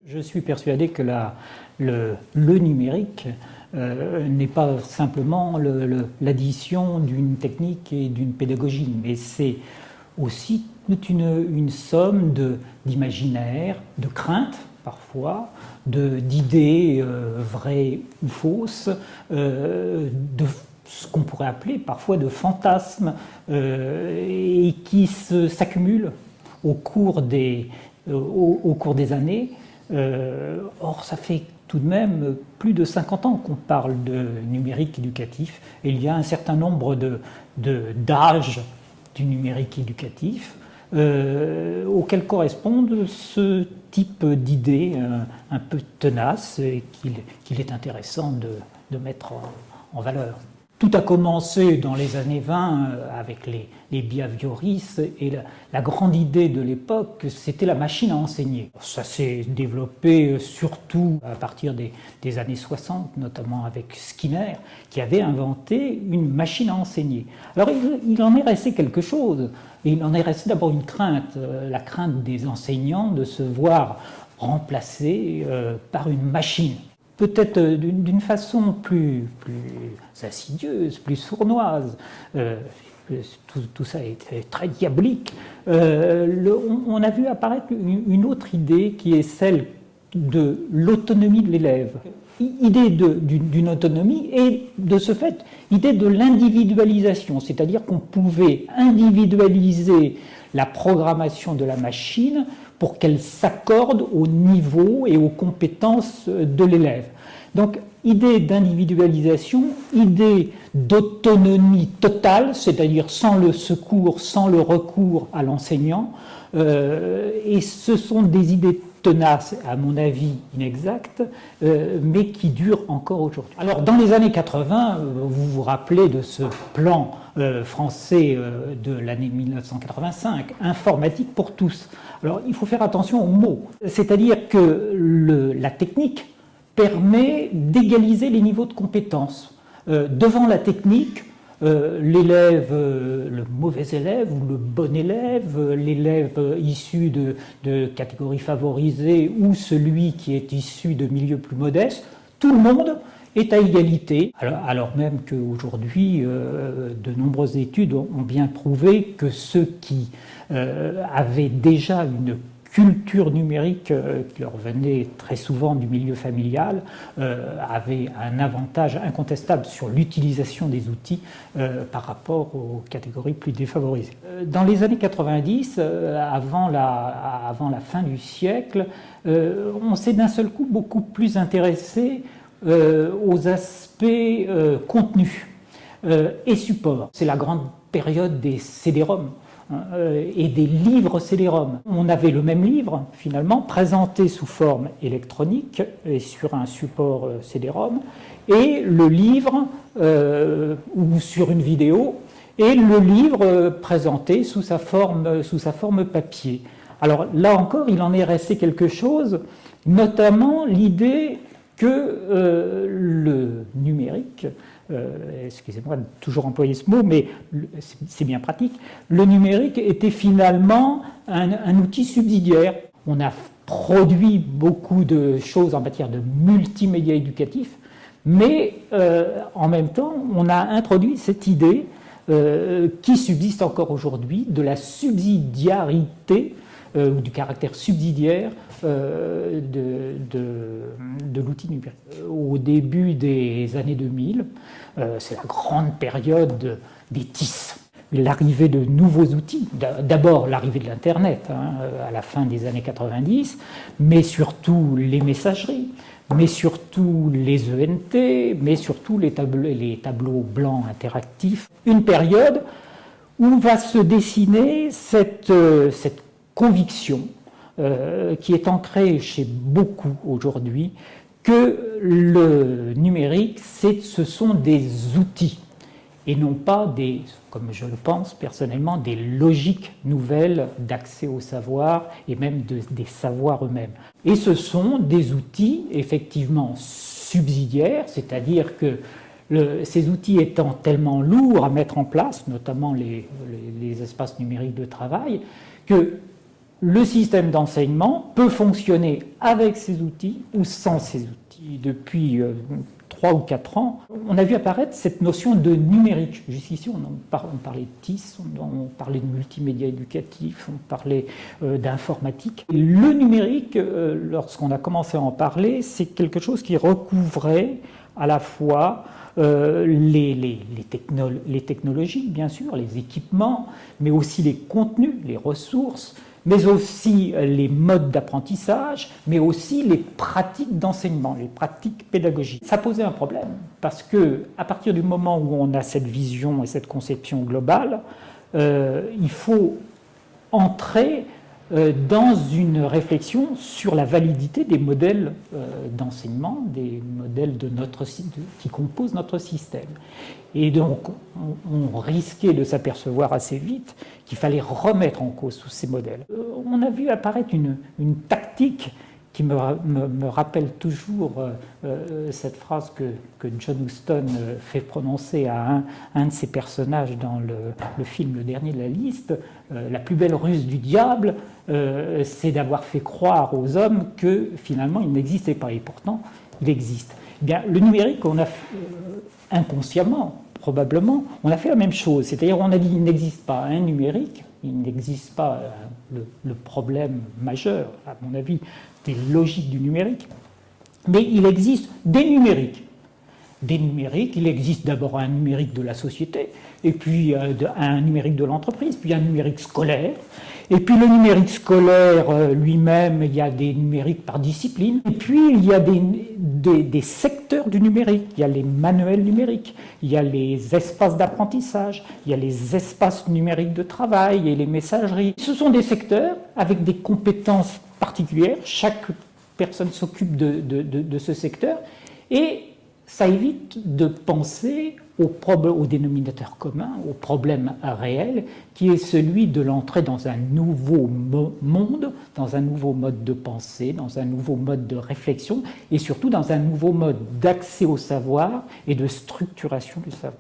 Je suis persuadé que le numérique n'est pas simplement l'addition d'une technique et d'une pédagogie, mais c'est aussi toute une somme d'imaginaire, de craintes parfois, d'idées vraies ou fausses, de ce qu'on pourrait appeler parfois de fantasmes et qui s'accumulent au cours des années. Or, ça fait tout de même plus de 50 ans qu'on parle de numérique éducatif et il y a un certain nombre d'âges du numérique éducatif auxquels correspondent ce type d'idées un peu tenaces et qu'il est intéressant de mettre en valeur. Tout a commencé dans les années 20 avec les behavioristes et la grande idée de l'époque, c'était la machine à enseigner. Ça s'est développé surtout à partir des années 60, notamment avec Skinner, qui avait inventé une machine à enseigner. Alors il en est resté quelque chose, et il en est resté d'abord une crainte, la crainte des enseignants de se voir remplacés par une machine. Peut-être d'une façon plus insidieuse, plus sournoise, tout ça est très diabolique. On a vu apparaître une autre idée qui est celle de l'autonomie de l'élève. Idée d'une autonomie et de ce fait, idée de l'individualisation, c'est-à-dire qu'on pouvait individualiser la programmation de la machine pour qu'elle s'accorde au niveau et aux compétences de l'élève. Donc, idée d'individualisation, idée d'autonomie totale, c'est-à-dire sans le secours, sans le recours à l'enseignant, et ce sont des idées tenaces, à mon avis inexactes, mais qui durent encore aujourd'hui. Alors, dans les années 80, vous vous rappelez de ce plan français de l'année 1985, informatique pour tous. Alors, il faut faire attention aux mots, c'est-à-dire que la technique permet d'égaliser les niveaux de compétences. Devant la technique, l'élève, le mauvais élève ou le bon élève, l'élève issu de catégories favorisées ou celui qui est issu de milieux plus modestes, tout le monde est à égalité, alors même qu'aujourd'hui, de nombreuses études ont bien prouvé que ceux qui avaient déjà une culture numérique qui leur venait très souvent du milieu familial avait un avantage incontestable sur l'utilisation des outils par rapport aux catégories plus défavorisées. Dans les années 90, avant la fin du siècle, on s'est d'un seul coup beaucoup plus intéressé aux aspects contenu et support. C'est la grande période des CD-ROM et des livres CD-ROM. On avait le même livre, finalement, présenté sous forme électronique et sur un support CD-ROM, et le livre, ou sur une vidéo, et le livre présenté sous sa forme papier. Alors là encore, il en est resté quelque chose, notamment l'idée que le numérique, excusez-moi de toujours employer ce mot, mais c'est bien pratique, le numérique était finalement un outil subsidiaire. On a produit beaucoup de choses en matière de multimédia éducatif, mais en même temps, on a introduit cette idée qui subsiste encore aujourd'hui de la subsidiarité ou du caractère subsidiaire de l'outil numérique. Au début des années 2000, c'est la grande période des TIS, l'arrivée de nouveaux outils, d'abord l'arrivée de l'Internet à la fin des années 90, mais surtout les messageries, mais surtout les ENT, mais surtout les tableaux blancs interactifs. Une période où va se dessiner cette conviction qui est ancrée chez beaucoup aujourd'hui, que le numérique, ce sont des outils et non pas comme je le pense personnellement, des logiques nouvelles d'accès au savoir et même des savoirs eux-mêmes. Et ce sont des outils effectivement subsidiaires, c'est-à-dire que ces outils étant tellement lourds à mettre en place, notamment les espaces numériques de travail, que le système d'enseignement peut fonctionner avec ces outils ou sans ces outils. Depuis 3 ou 4 ans, on a vu apparaître cette notion de numérique. Jusqu'ici, on parlait de TIS, on parlait de multimédia éducatif, on parlait d'informatique. Le numérique, lorsqu'on a commencé à en parler, c'est quelque chose qui recouvrait à la fois les technologies, bien sûr, les équipements, mais aussi les contenus, les ressources, mais aussi les modes d'apprentissage, mais aussi les pratiques d'enseignement, les pratiques pédagogiques. Ça posait un problème, parce que à partir du moment où on a cette vision et cette conception globale, il faut entrer dans une réflexion sur la validité des modèles d'enseignement, des modèles qui composent notre système. Et donc, on risquait de s'apercevoir assez vite qu'il fallait remettre en cause tous ces modèles. On a vu apparaître une tactique qui me rappelle toujours cette phrase que John Huston fait prononcer à un de ses personnages dans le film, le dernier de la liste. La plus belle ruse du diable, c'est d'avoir fait croire aux hommes que finalement il n'existait pas, et pourtant il existe. Eh bien, le numérique, on a inconsciemment, probablement, on a fait la même chose, c'est-à-dire on a dit il n'existe pas un numérique, il n'existe pas le problème majeur, à mon avis, des logiques du numérique, mais il existe des numériques. Des numériques, il existe d'abord un numérique de la société, et puis un numérique de l'entreprise, puis un numérique scolaire, et puis le numérique scolaire lui-même, il y a des numériques par discipline, et puis il y a des secteurs du numérique, il y a les manuels numériques, il y a les espaces d'apprentissage, il y a les espaces numériques de travail et les messageries. Ce sont des secteurs avec des compétences particulières, chaque personne s'occupe de ce secteur, et ça évite de penser au dénominateur commun, au problème réel, qui est celui de l'entrée dans un nouveau monde, dans un nouveau mode de pensée, dans un nouveau mode de réflexion, et surtout dans un nouveau mode d'accès au savoir et de structuration du savoir.